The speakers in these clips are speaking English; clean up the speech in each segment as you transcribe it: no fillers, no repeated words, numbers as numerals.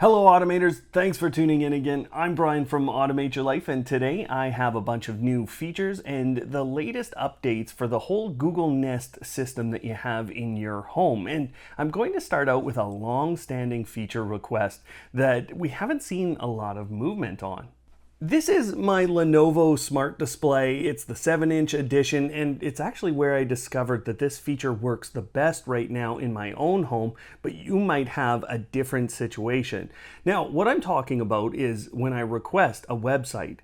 Hello Automators, thanks for tuning in again. I'm Brian from Automate Your Life, and today I have a bunch of new features and the latest updates for the whole Google Nest system that you have in your home. And I'm going to start out with a long-standing feature request that we haven't seen a lot of movement on. This is my Lenovo Smart Display. It's the 7-inch edition, and it's actually where I discovered that this feature works the best right now in my own home, but you might have a different situation. Now, what I'm talking about is when I request a website.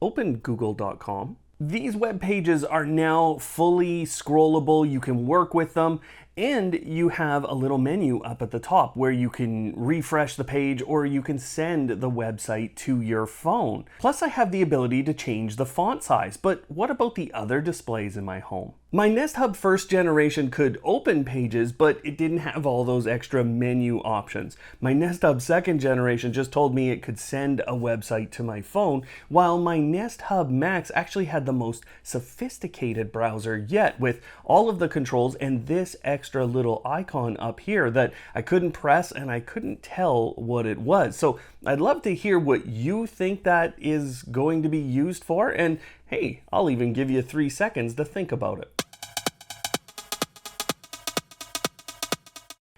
Open google.com. These web pages are now fully scrollable. You can work with them, and you have a little menu up at the top where you can refresh the page or you can send the website to your phone. Plus, I have the ability to change the font size. But what about the other displays in my home? My Nest Hub first generation could open pages, but it didn't have all those extra menu options. My Nest Hub second generation just told me it could send a website to my phone, while my Nest Hub Max actually had the most sophisticated browser yet, with all of the controls and this extra little icon up here that I couldn't press and I couldn't tell what it was. So I'd love to hear what you think that is going to be used for, and hey, I'll even give you 3 seconds to think about it.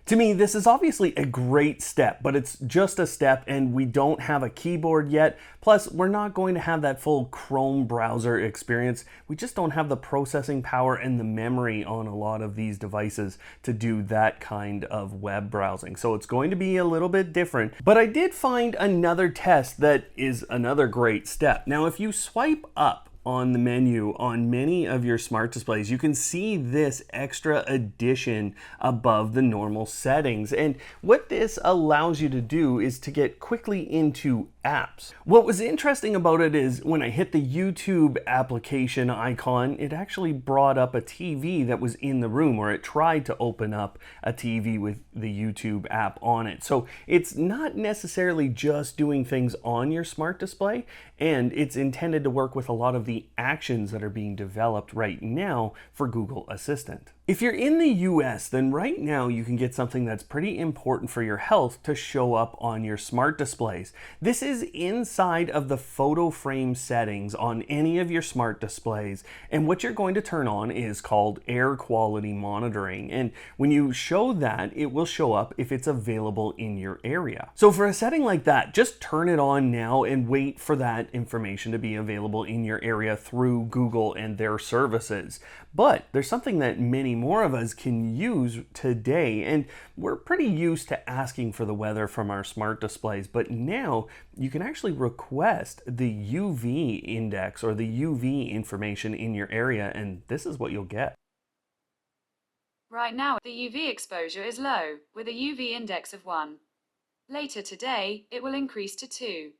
To me, this is obviously a great step, but it's just a step and we don't have a keyboard yet. Plus, we're not going to have that full Chrome browser experience. We just don't have the processing power and the memory on a lot of these devices to do that kind of web browsing. So it's going to be a little bit different, but I did find another test that is another great step. Now, if you swipe up on the menu on many of your smart displays, you can see this extra addition above the normal settings. And what this allows you to do is to get quickly into apps. What was interesting about it is when I hit the YouTube application icon, it actually brought up a TV that was in the room, or it tried to open up a TV with the YouTube app on it. So it's not necessarily just doing things on your smart display, and it's intended to work with a lot of the actions that are being developed right now for Google Assistant. If you're in the US, then right now you can get something that's pretty important for your health to show up on your smart displays. This is inside of the photo frame settings on any of your smart displays, and what you're going to turn on is called air quality monitoring. And when you show that, it will show up if it's available in your area. So for a setting like that, just turn it on now and wait for that information to be available in your area through Google and their services. But there's something that many more of us can use today, and we're pretty used to asking for the weather from our smart displays, but now you can actually request the UV index or the UV information in your area, and this is what you'll get. Right now, the UV exposure is low, with a UV index of 1. Later today, it will increase to 2.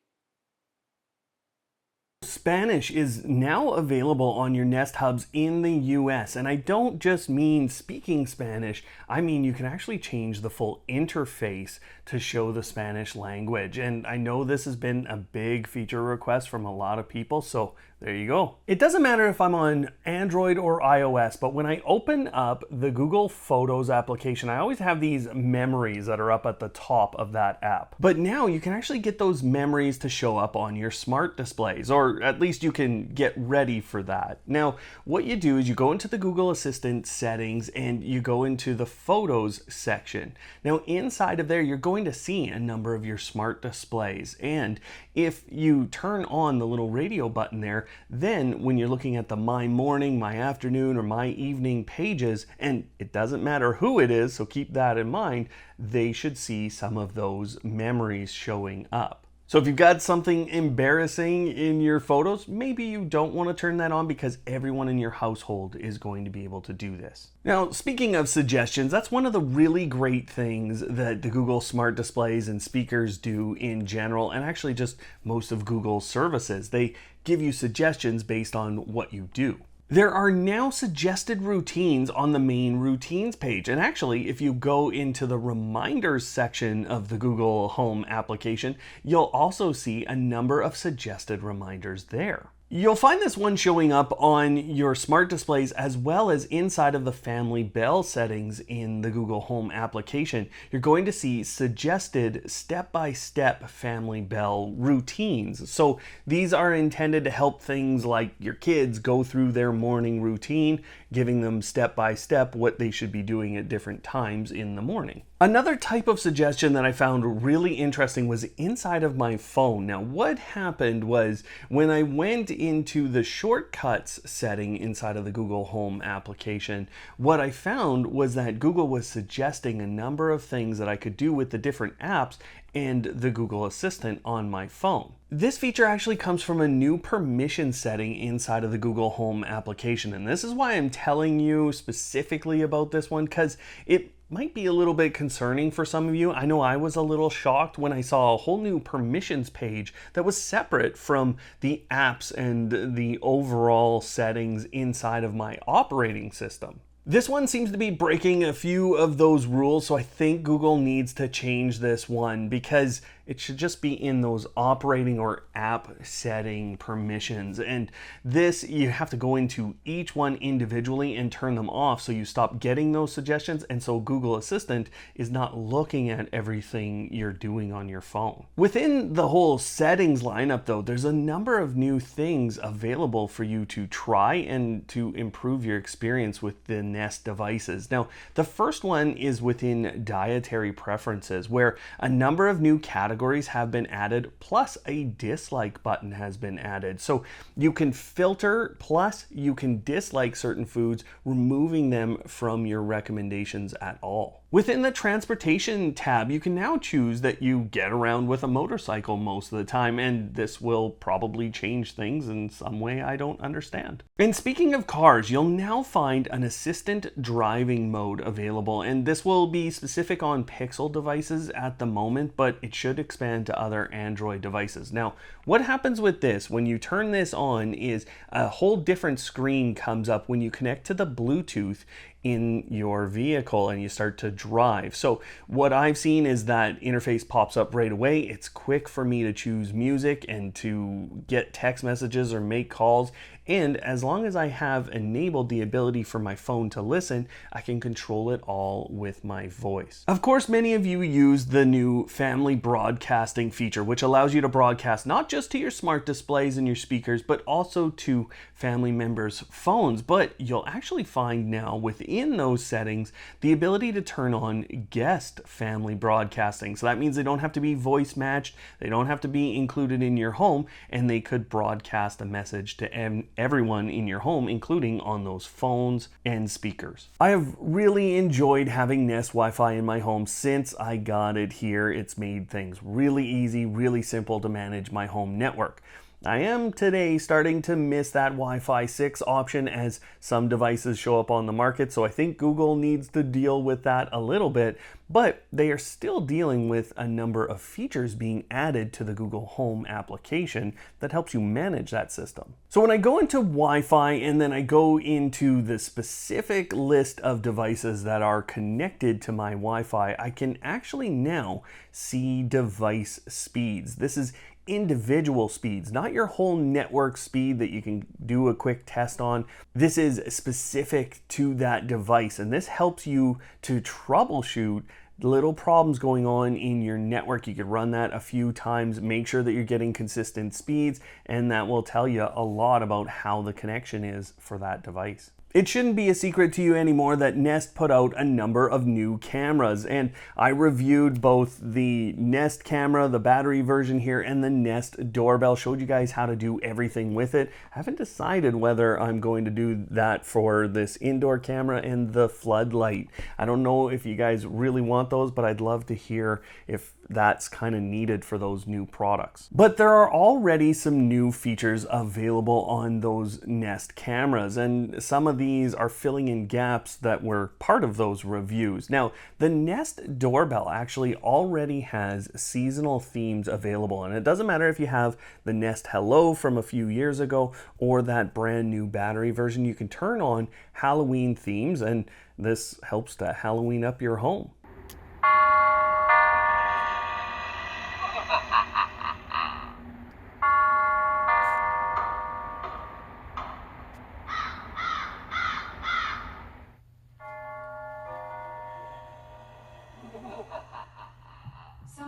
Spanish is now available on your Nest Hubs in the US, and I don't just mean speaking Spanish, I mean you can actually change the full interface to show the Spanish language. And I know this has been a big feature request from a lot of people, so there you go. It doesn't matter if I'm on Android or iOS, but when I open up the Google Photos application, I always have these memories that are up at the top of that app. But now you can actually get those memories to show up on your smart displays, or at least you can get ready for that. Now, what you do is you go into the Google Assistant settings and you go into the Photos section. Now, inside of there, you're going to see a number of your smart displays. And if you turn on the little radio button there, then when you're looking at the My Morning, My Afternoon, or My Evening pages, and it doesn't matter who it is, so keep that in mind, they should see some of those memories showing up. So if you've got something embarrassing in your photos, maybe you don't want to turn that on because everyone in your household is going to be able to do this. Now, speaking of suggestions, that's one of the really great things that the Google Smart Displays and speakers do in general, and actually just most of Google's services. They give you suggestions based on what you do. There are now suggested routines on the main routines page. And actually, if you go into the reminders section of the Google Home application, you'll also see a number of suggested reminders there. You'll find this one showing up on your smart displays as well as inside of the Family Bell settings in the Google Home application. You're going to see suggested step-by-step Family Bell routines. So these are intended to help things like your kids go through their morning routine, giving them step-by-step what they should be doing at different times in the morning. Another type of suggestion that I found really interesting was inside of my phone. Now, what happened was when I went into the shortcuts setting inside of the Google Home application, what I found was that Google was suggesting a number of things that I could do with the different apps and the Google Assistant on my phone. This feature actually comes from a new permission setting inside of the Google Home application, and this is why I'm telling you specifically about this one, because it might be a little bit concerning for some of you. I know I was a little shocked when I saw a whole new permissions page that was separate from the apps and the overall settings inside of my operating system. This one seems to be breaking a few of those rules, so I think Google needs to change this one because it should just be in those operating or app setting permissions. And this, you have to go into each one individually and turn them off so you stop getting those suggestions, and so Google Assistant is not looking at everything you're doing on your phone. Within the whole settings lineup though, there's a number of new things available for you to try and to improve your experience with the Nest devices. Now, the first one is within dietary preferences, where a number of new categories have been added, plus a dislike button has been added. So you can filter, plus you can dislike certain foods, removing them from your recommendations at all. Within the transportation tab, you can now choose that you get around with a motorcycle most of the time, and this will probably change things in some way I don't understand. And speaking of cars, you'll now find an assistant driving mode available, and this will be specific on Pixel devices at the moment, but it should expand to other Android devices. Now, what happens with this when you turn this on is a whole different screen comes up when you connect to the Bluetooth in your vehicle and you start to drive. So what I've seen is that interface pops up right away. It's quick for me to choose music and to get text messages or make calls. And as long as I have enabled the ability for my phone to listen, I can control it all with my voice. Of course, many of you use the new family broadcasting feature, which allows you to broadcast not just to your smart displays and your speakers, but also to family members' phones. But you'll actually find now within those settings the ability to turn on guest family broadcasting. So that means they don't have to be voice matched, they don't have to be included in your home, and they could broadcast a message to everyone in your home, including on those phones and speakers. I have really enjoyed having Nest Wi-Fi in my home since I got it here. It's made things really easy, really simple to manage my home network. I am today starting to miss that Wi-Fi 6 option as some devices show up on the market, so I think Google needs to deal with that a little bit, but they are still dealing with a number of features being added to the Google Home application that helps you manage that system. So when I go into Wi-Fi and then I go into the specific list of devices that are connected to my Wi-Fi, I can actually now see device speeds. This is individual speeds, not your whole network speed that you can do a quick test on. This is specific to that device, and this helps you to troubleshoot little problems going on in your network. You could run that a few times, make sure that you're getting consistent speeds, and that will tell you a lot about how the connection is for that device. It shouldn't be a secret to you anymore that Nest put out a number of new cameras, and I reviewed both the Nest camera, the battery version here, and the Nest Doorbell, showed you guys how to do everything with it. I haven't decided whether I'm going to do that for this indoor camera and the floodlight. I don't know if you guys really want those, but I'd love to hear if that's kind of needed for those new products. But there are already some new features available on those Nest cameras, and some of these are filling in gaps that were part of those reviews. Now, the Nest Doorbell actually already has seasonal themes available, and it doesn't matter if you have the Nest Hello from a few years ago or that brand new battery version. You can turn on Halloween themes, and this helps to Halloween up your home.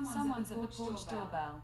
Someone's at the porch doorbell.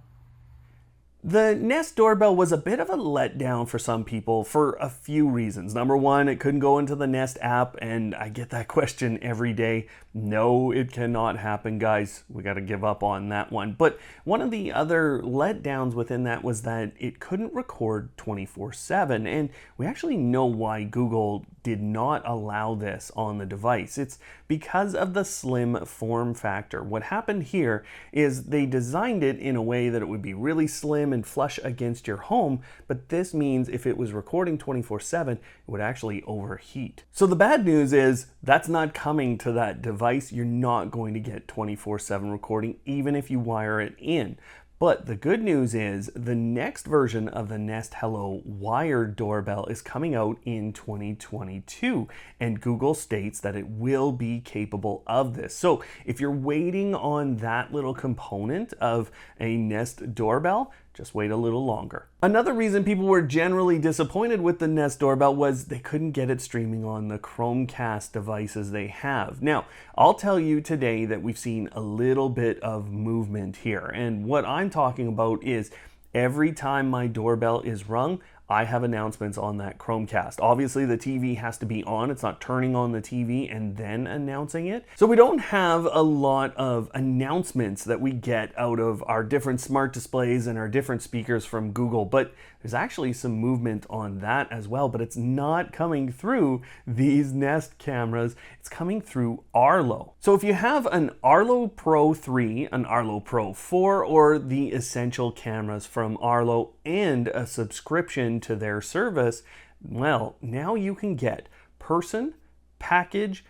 The Nest doorbell was a bit of a letdown for some people for a few reasons. Number one, it couldn't go into the Nest app, and I get that question every day. No, it cannot happen, guys. We got to give up on that one. But one of the other letdowns within that was that it couldn't record 24/7, and we actually know why Google did not allow this on the device. It's because of the slim form factor. What happened here is they designed it in a way that it would be really slim and flush against your home, but this means if it was recording 24/7, it would actually overheat. So the bad news is that's not coming to that device. You're not going to get 24/7 recording even if you wire it in. But the good news is the next version of the Nest Hello wired doorbell is coming out in 2022, and Google states that it will be capable of this. So if you're waiting on that little component of a Nest doorbell, just wait a little longer. Another reason people were generally disappointed with the Nest doorbell was they couldn't get it streaming on the Chromecast devices they have. Now, I'll tell you today that we've seen a little bit of movement here. And what I'm talking about is every time my doorbell is rung, I have announcements on that Chromecast. Obviously, the TV has to be on. It's not turning on the TV and then announcing it. So we don't have a lot of announcements that we get out of our different smart displays and our different speakers from Google, but there's actually some movement on that as well, but it's not coming through these Nest cameras. It's coming through Arlo. So if you have an Arlo Pro 3, an Arlo Pro 4, or the Essential cameras from Arlo and a subscription to their service, well, now you can get person, package,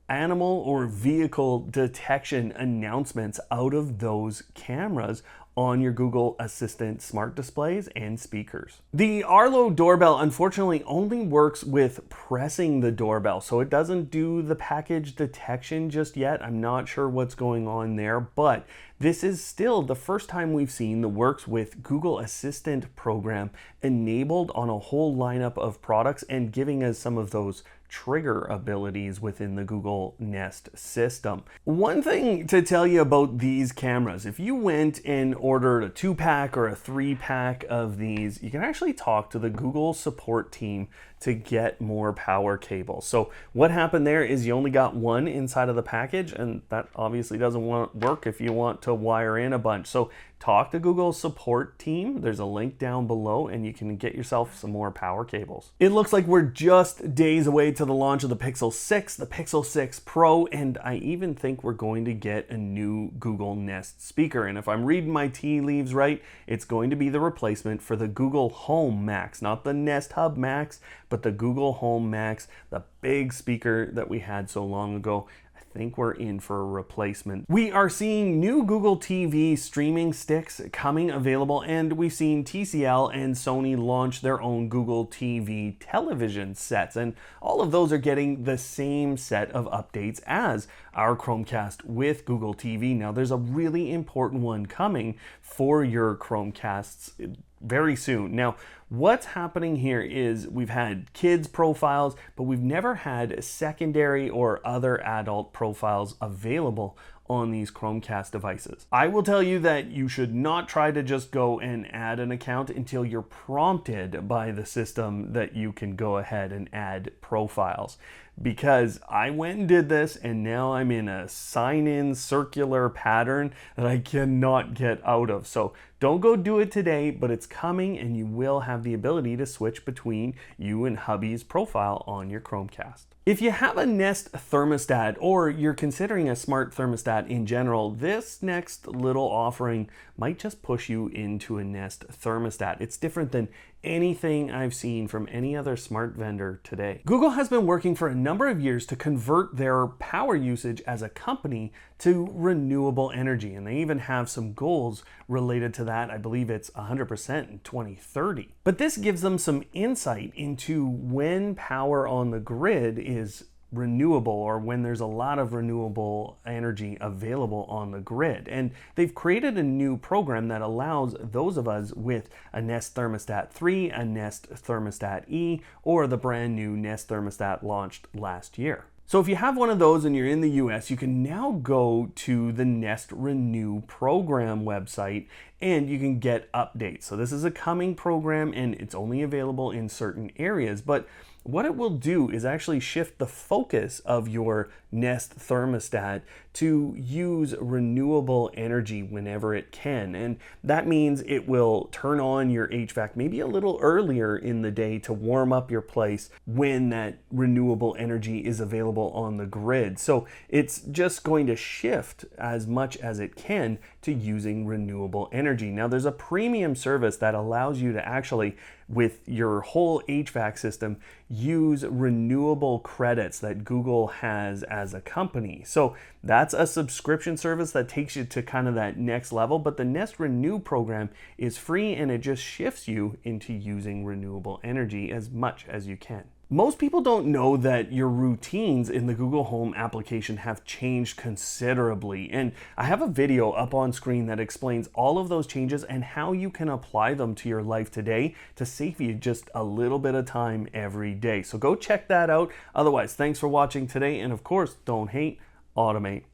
animal, or vehicle detection announcements out of those cameras on your Google Assistant smart displays and speakers. The Arlo doorbell unfortunately only works with pressing the doorbell, so it doesn't do the package detection just yet. I'm not sure what's going on there, but this is still the first time we've seen the Works with Google Assistant program enabled on a whole lineup of products and giving us some of those trigger abilities within the Google Nest system. One thing to tell you about these cameras, if you went and ordered a 2-pack or a 3-pack of these, you can actually talk to the Google support team to get more power cables. So what happened there is you only got one inside of the package, and that obviously doesn't work if you want to wire in a bunch. So talk to Google's support team. There's a link down below and you can get yourself some more power cables. It looks like we're just days away to the launch of the Pixel 6, the Pixel 6 Pro, and I even think we're going to get a new Google Nest speaker. And if I'm reading my tea leaves right, it's going to be the replacement for the Google Home Max, not the Nest Hub Max, but the Google Home Max, the big speaker that we had so long ago. I think we're in for a replacement. We are seeing new Google TV streaming sticks coming available, and we've seen TCL and Sony launch their own Google TV television sets, and all of those are getting the same set of updates as our Chromecast with Google TV. Now, there's a really important one coming for your Chromecasts very soon. Now, what's happening here is we've had kids profiles, but we've never had secondary or other adult profiles available on these Chromecast devices. I will tell you that you should not try to just go and add an account until you're prompted by the system that you can go ahead and add profiles. Because I went and did this, and now I'm in a sign-in circular pattern that I cannot get out of. So don't go do it today, but it's coming, and you will have the ability to switch between you and hubby's profile on your Chromecast. If you have a Nest thermostat, or you're considering a smart thermostat in general, this next little offering might just push you into a Nest thermostat. It's different than anything I've seen from any other smart vendor today. Google has been working for a number of years to convert their power usage as a company to renewable energy, and they even have some goals related to that. I believe it's 100% in 2030. But this gives them some insight into when power on the grid is renewable, or when there's a lot of renewable energy available on the grid. And they've created a new program that allows those of us with a Nest Thermostat 3, a Nest Thermostat E, or the brand new Nest Thermostat launched last year. So if you have one of those and you're in the US, you can now go to the Nest Renew program website and you can get updates. So this is a coming program and it's only available in certain areas, but what it will do is actually shift the focus of your Nest thermostat to use renewable energy whenever it can. And that means it will turn on your HVAC maybe a little earlier in the day to warm up your place when that renewable energy is available on the grid. So it's just going to shift as much as it can to using renewable energy. Now there's a premium service that allows you to actually, with your whole HVAC system, use renewable credits that Google has as a company. So that's a subscription service that takes you to kind of that next level, but the Nest Renew program is free and it just shifts you into using renewable energy as much as you can. Most people don't know that your routines in the Google Home application have changed considerably, and I have a video up on screen that explains all of those changes and how you can apply them to your life today to save you just a little bit of time every day. So go check that out. Otherwise, thanks for watching today, and of course, don't hate, automate.